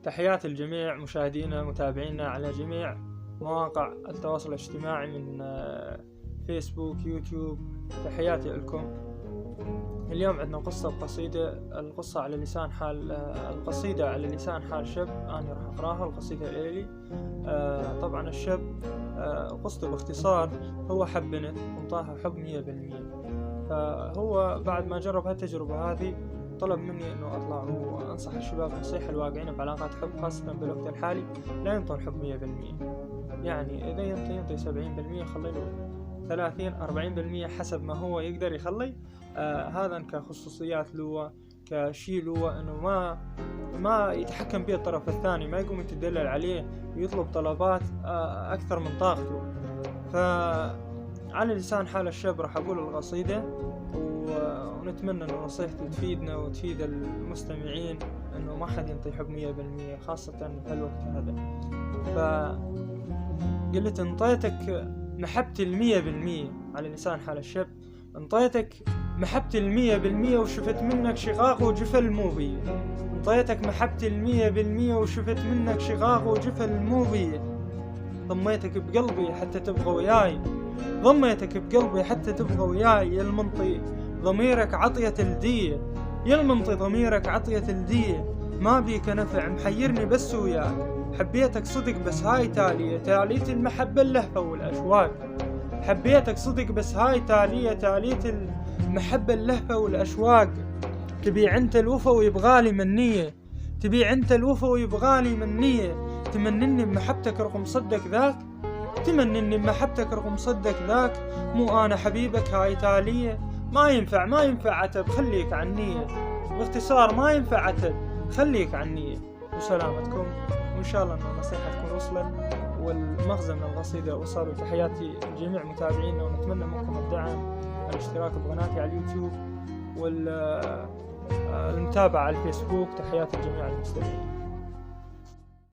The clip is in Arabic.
تحياتي الجميع مشاهدينا متابعينا على جميع مواقع التواصل الاجتماعي من فيسبوك يوتيوب. تحياتي لكم. اليوم عندنا قصيدة. القصيدة على لسان حال شاب أنا راح أقراها. القصيدة إلي. طبعا الشاب قصته باختصار هو حب بنت وانطاها حب 100%. فهو بعد ما جرب هالتجربة هذه طلب مني انه اطلع وانصح الشباب نصيحة الواقعين بعلاقات حب، خاصة بالوقت الحالي لا ينطوا الحب 100%. يعني اذا ينطي 70%، خلي له 30-40% حسب ما هو يقدر يخلي. هذا كخصوصيات له، كشي له انه ما يتحكم به الطرف الثاني، ما يقوم يتدلل عليه ويطلب طلبات اكثر من طاقته. فعلى لسان حال الشاب راح اقول القصيدة، ونتمنى أن نصيحتي تفيدنا وتفيد المستمعين، أنه ما حد ينطي حب 100% خاصة بهالوقت هذا. فقلت انطيتك محبتي 100% على لسان حال الشاب، انطيتك محبتي 100% وشفت منك شقاق وجفل مو بي. انطيتك محبتي 100% وشفت منك شقاق وجفل مو بي. ضميتك بقلبي حتى تبغى وياي، ضميتك بقلبي حتى تبغى وياي. يا المنطي ضميرك عطية الدية، يا المنطي ضميرك عطية الدية. ما بيك نفع محيرني بس وياك. حبيتك صدق بس هاي تالية المحبة اللهفة والأشواق. حبيتك صدق بس هاي تالية المحبة اللهفة والأشواق. تبيع انت الوفا ويبغالي منية، تبيع انت الوفا ويبغالي منية. تمنني بمحبتك رغم صدك ذاك، تمنني بمحبتك رغم صدك ذاك. مو أنا حبيبك هاي تالية. ما ينفع عتب، خليك عنية. باختصار ما ينفع عتب، خليك عنية. وسلامتكم، وإن شاء الله أن النصيحة تكون وصلت والمغزى من القصيدة وصل. وتحياتي لجميع متابعينا، ونتمنى منكم الدعم، الاشتراك بقناتي على اليوتيوب والمتابعة على الفيسبوك. تحياتي لجميع المستمعين.